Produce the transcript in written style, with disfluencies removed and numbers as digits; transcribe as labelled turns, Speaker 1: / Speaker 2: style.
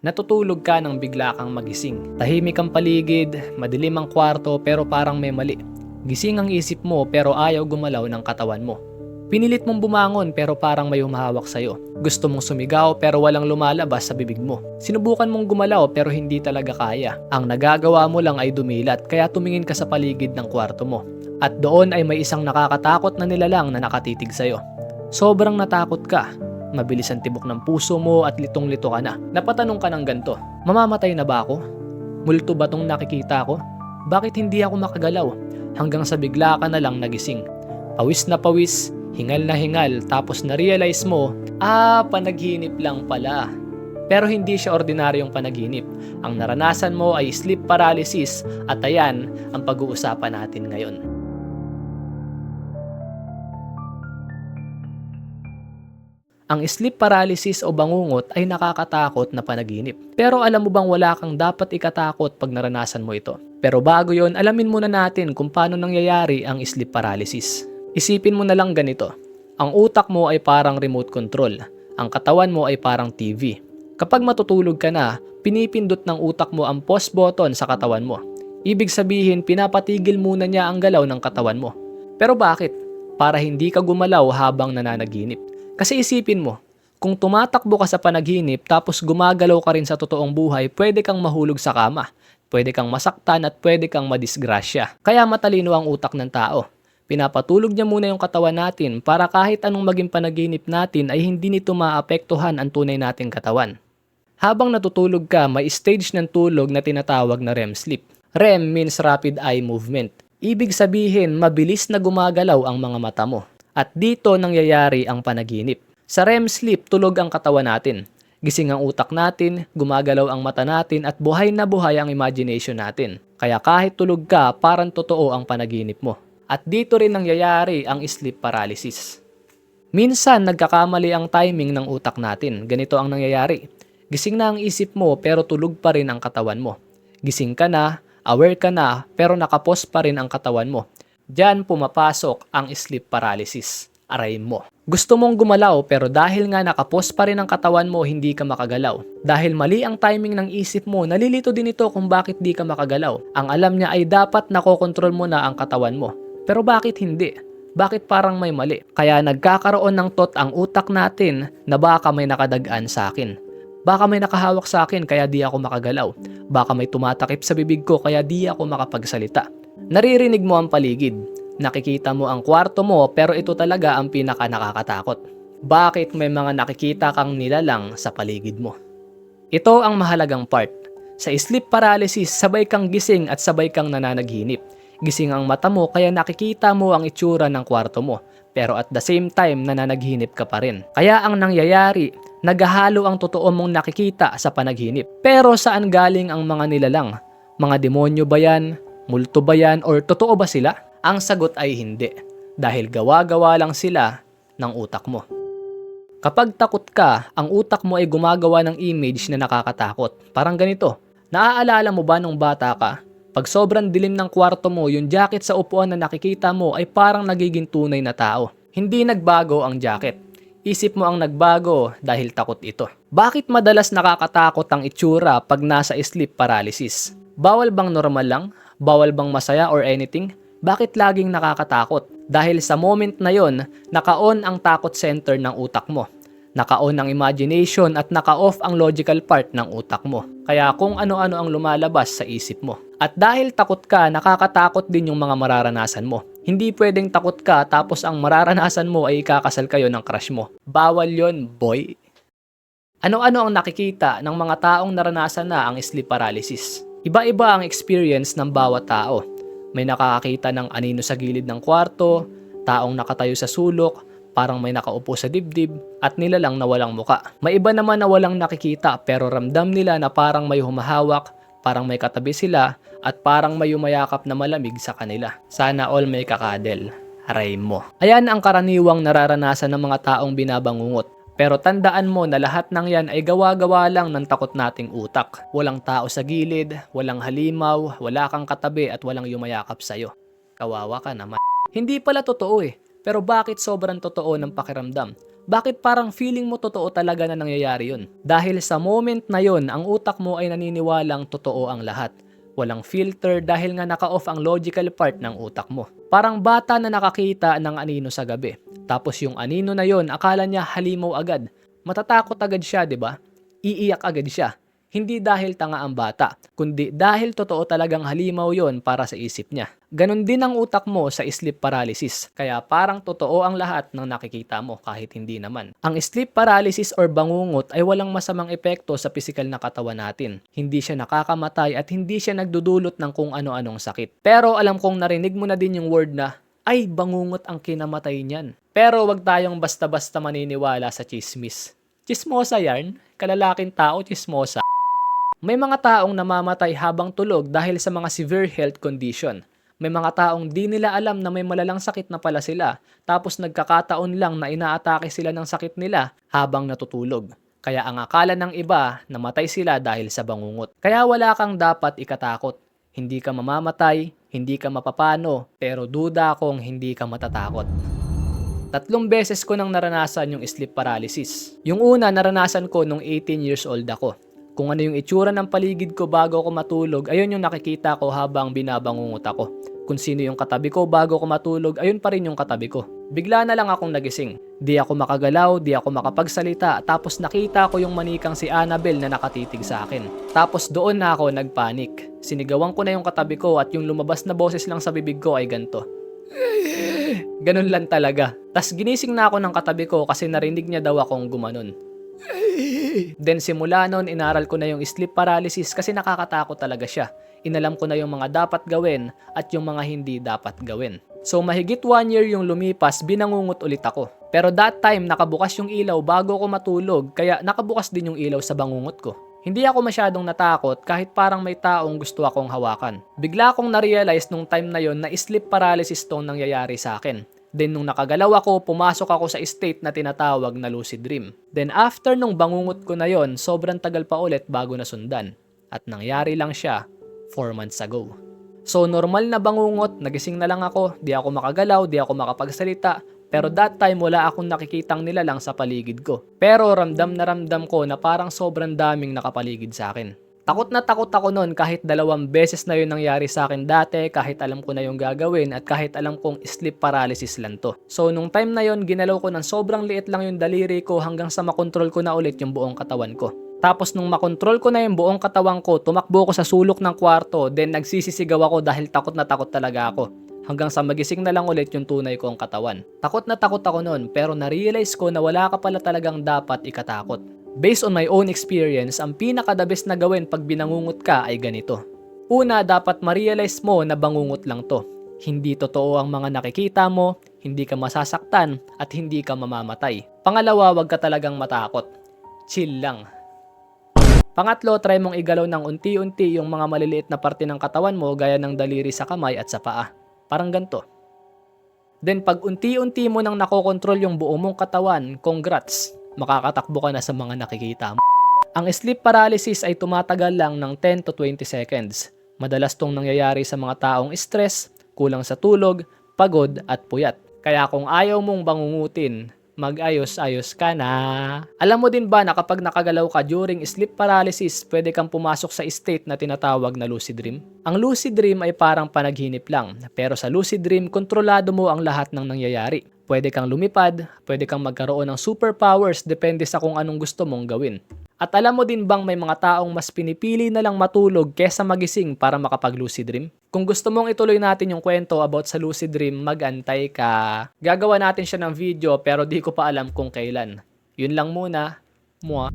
Speaker 1: Natutulog ka nang bigla kang magising. Tahimik ang paligid, madilim ang kwarto pero parang may mali. Gising ang isip mo pero ayaw gumalaw ng katawan mo. Pinilit mong bumangon pero parang may humahawak sa'yo. Gusto mong sumigaw pero walang lumalabas sa bibig mo. Sinubukan mong gumalaw pero hindi talaga kaya. Ang nagagawa mo lang ay dumilat kaya tumingin ka sa paligid ng kwarto mo. At doon ay may isang nakakatakot na nilalang na nakatitig sa'yo. Sobrang natakot ka. Mabilis ang tibok ng puso mo at litong-lito ka na. Napatanong ka ng ganto, mamamatay na ba ako? Multo ba tong nakikita ko? Bakit hindi ako makagalaw? Hanggang sa bigla ka na lang nagising. Pawis na pawis, hingal na hingal, tapos na-realize mo, panaginip lang pala. Pero hindi siya ordinaryong panaginip. Ang naranasan mo ay sleep paralysis at ayan ang pag-uusapan natin ngayon. Ang sleep paralysis o bangungot ay nakakatakot na panaginip. Pero alam mo bang wala kang dapat ikatakot pag naranasan mo ito? Pero bago yon, alamin muna natin kung paano nangyayari ang sleep paralysis. Isipin mo na lang ganito. Ang utak mo ay parang remote control. Ang katawan mo ay parang TV. Kapag matutulog ka na, pinipindot ng utak mo ang pause button sa katawan mo. Ibig sabihin, pinapatigil muna niya ang galaw ng katawan mo. Pero bakit? Para hindi ka gumalaw habang nananaginip. Kasi isipin mo, kung tumatakbo ka sa panaginip tapos gumagalaw ka rin sa totoong buhay, pwede kang mahulog sa kama, pwede kang masaktan at pwede kang madisgrasya. Kaya matalino ang utak ng tao. Pinapatulog niya muna yung katawan natin para kahit anong maging panaginip natin ay hindi nito maapektuhan ang tunay nating katawan. Habang natutulog ka, may stage ng tulog na tinatawag na REM sleep. REM means rapid eye movement. Ibig sabihin, mabilis na gumagalaw ang mga mata mo. At dito nangyayari ang panaginip. Sa REM sleep, tulog ang katawan natin. Gising ang utak natin, gumagalaw ang mata natin at buhay na buhay ang imagination natin. Kaya kahit tulog ka, parang totoo ang panaginip mo. At dito rin nangyayari ang sleep paralysis. Minsan nagkakamali ang timing ng utak natin. Ganito ang nangyayari. Gising na ang isip mo pero tulog pa rin ang katawan mo. Gising ka na, aware ka na, pero nakapos pa rin ang katawan mo. Diyan pumapasok ang sleep paralysis. Aray mo. Gusto mong gumalaw pero dahil nga nakapos pa rin ang katawan mo, hindi ka makagalaw. Dahil mali ang timing ng isip mo, nalilito din ito kung bakit di ka makagalaw. Ang alam niya ay dapat nakokontrol mo na ang katawan mo. Pero bakit hindi? Bakit parang may mali? Kaya nagkakaroon ng thought ang utak natin na baka may nakadagaan sa akin. Baka may nakahawak sa akin kaya di ako makagalaw. Baka may tumatakip sa bibig ko kaya di ako makapagsalita. Naririnig mo ang paligid. Nakikita mo ang kwarto mo pero ito talaga ang pinaka nakakatakot. Bakit may mga nakikita kang nilalang sa paligid mo? Ito ang mahalagang part. Sa sleep paralysis, sabay kang gising at sabay kang nananaginip. Gising ang mata mo kaya nakikita mo ang itsura ng kwarto mo. Pero at the same time, nananaginip ka pa rin. Kaya ang nangyayari, naghahalo ang totoo mong nakikita sa panaginip. Pero saan galing ang mga nilalang? Mga demonyo ba yan? Multo ba yan or totoo ba sila? Ang sagot ay hindi. Dahil gawa-gawa lang sila ng utak mo. Kapag takot ka, ang utak mo ay gumagawa ng image na nakakatakot. Parang ganito. Naaalala mo ba nung bata ka? Pag sobrang dilim ng kwarto mo, yung jacket sa upuan na nakikita mo ay parang nagiging tunay na tao. Hindi nagbago ang jacket. Isip mo ang nagbago dahil takot ito. Bakit madalas nakakatakot ang itsura pag nasa sleep paralysis? Bawal bang normal lang? Bawal bang masaya or anything? Bakit laging nakakatakot? Dahil sa moment na yon, naka-on ang takot center ng utak mo. Naka-on ang imagination at naka-off ang logical part ng utak mo. Kaya kung ano-ano ang lumalabas sa isip mo. At dahil takot ka, nakakatakot din yung mga mararanasan mo. Hindi pwedeng takot ka tapos ang mararanasan mo ay ikakasal kayo ng crush mo. Bawal yon, boy. Ano-ano ang nakikita ng mga taong naranasan na ang sleep paralysis? Iba-iba ang experience ng bawat tao. May nakakakita ng anino sa gilid ng kwarto, taong nakatayo sa sulok, parang may nakaupo sa dibdib, at nilalang na walang muka. May iba naman na walang nakikita pero ramdam nila na parang may humahawak, parang may katabi sila, at parang may umayakap na malamig sa kanila. Sana all may kakadel. Aray mo. Ayan ang karaniwang nararanasan ng mga taong binabangungot. Pero tandaan mo na lahat ng yan ay gawa-gawa lang ng takot nating utak. Walang tao sa gilid, walang halimaw, wala kang katabi at walang yumayakap sa'yo. Kawawa ka naman. Hindi pala totoo eh. Pero bakit sobrang totoo ng pakiramdam? Bakit parang feeling mo totoo talaga na nangyayari yun? Dahil sa moment na yun, ang utak mo ay naniniwalang totoo ang lahat. Walang filter dahil nga naka-off ang logical part ng utak mo. Parang bata na nakakita ng anino sa gabi. Tapos yung anino na yon, akala niya halimaw agad. Matatakot agad siya, 'di ba? Iiyak agad siya. Hindi dahil tanga ang bata, kundi dahil totoo talagang halimaw yon para sa isip niya. Ganon din ang utak mo sa sleep paralysis, kaya parang totoo ang lahat ng nakikita mo kahit hindi naman. Ang sleep paralysis or bangungot ay walang masamang epekto sa pisikal na katawan natin. Hindi siya nakakamatay at hindi siya nagdudulot ng kung ano-anong sakit. Pero alam kong narinig mo na din yung word na, ay bangungot ang kinamatay niyan. Pero wag tayong basta-basta maniniwala sa chismis. Chismosa yan, kalalaking tao chismosa. May mga taong namamatay habang tulog dahil sa mga severe health condition. May mga taong di nila alam na may malalang sakit na pala sila, tapos nagkakataon lang na inaatake sila ng sakit nila habang natutulog. Kaya ang akala ng iba, namatay sila dahil sa bangungot. Kaya wala kang dapat ikatakot. Hindi ka mamamatay, hindi ka mapapano, pero duda kung hindi ka matatakot. 3 beses ko nang naranasan yung sleep paralysis. Yung una, naranasan ko nung 18 years old ako. Kung ano yung itsura ng paligid ko bago ako matulog, ayun yung nakikita ko habang binabangungot ako. Kung sino yung katabi ko bago ako matulog, ayun pa rin yung katabi ko. Bigla na lang akong nagising. Di ako makagalaw, di ako makapagsalita, tapos nakita ko yung manikang si Annabelle na nakatitig sa akin. Tapos doon na ako nagpanik. Sinigawan ko na yung katabi ko at yung lumabas na boses lang sa bibig ko ay ganto. Ganun lang talaga. Tas ginising na ako ng katabi ko kasi narinig niya daw akong gumanon. Then simula noon inaral ko na yung sleep paralysis kasi nakakatakot talaga siya. Inalam ko na yung mga dapat gawin at yung mga hindi dapat gawin. So mahigit 1 year yung lumipas, binangungot ulit ako. Pero that time nakabukas yung ilaw bago ako matulog, kaya nakabukas din yung ilaw sa bangungot ko. Hindi ako masyadong natakot kahit parang may taong gusto akong hawakan. Bigla akong na-realize nung time na yon na sleep paralysis tong nangyayari sa akin. Then nung nakagalaw ako, pumasok ako sa state na tinatawag na lucid dream. Then after nung bangungot ko na yon, sobrang tagal pa ulit bago nasundan. At nangyari lang siya 4 months ago. So normal na bangungot, nagising na lang ako, di ako makagalaw, di ako makapagsalita. Pero that time wala akong nakikitang nilalang sa paligid ko. Pero ramdam na ramdam ko na parang sobrang daming nakapaligid sa akin. Takot na takot ako noon kahit 2 beses na yun nangyari sa akin dati, kahit alam ko na yung gagawin at kahit alam kong sleep paralysis lang to. So nung time na yun, ginalaw ko ng sobrang liit lang yung daliri ko hanggang sa makontrol ko na ulit yung buong katawan ko. Tapos nung makontrol ko na yung buong katawan ko, tumakbo ko sa sulok ng kwarto, then nagsisisigaw ako dahil takot na takot talaga ako. Hanggang sa magising na lang ulit yung tunay kong katawan. Takot na takot ako noon pero na-realize ko na wala ka pala talagang dapat ikatakot. Based on my own experience, ang pinaka-the best na gawin pag binangungot ka ay ganito. Una, dapat ma-realize mo na bangungot lang to. Hindi totoo ang mga nakikita mo, hindi ka masasaktan, at hindi ka mamamatay. Pangalawa, wag ka talagang matakot. Chill lang. Pangatlo, try mong igalaw ng unti-unti yung mga maliliit na parte ng katawan mo gaya ng daliri sa kamay at sa paa. Parang ganito. Then pag unti-unti mo nang nakokontrol yung buo mong katawan, congrats! Makakatakbo ka na sa mga nakikita mo. Ang sleep paralysis ay tumatagal lang ng 10 to 20 seconds. Madalas tong nangyayari sa mga taong stress, kulang sa tulog, pagod at puyat. Kaya kung ayaw mong bangungutin, mag-ayos-ayos ka na. Alam mo din ba na kapag nakagalaw ka during sleep paralysis, pwede kang pumasok sa state na tinatawag na lucid dream? Ang lucid dream ay parang panaginip lang, pero sa lucid dream, kontrolado mo ang lahat ng nangyayari. Pwede kang lumipad, pwede kang magkaroon ng superpowers depende sa kung anong gusto mong gawin. At alam mo din bang may mga taong mas pinipili na lang matulog kesa magising para makapag-lucid dream? Kung gusto mong ituloy natin yung kwento about sa lucid dream, mag-antay ka. Gagawa natin siya ng video pero di ko pa alam kung kailan. Yun lang muna. Mua.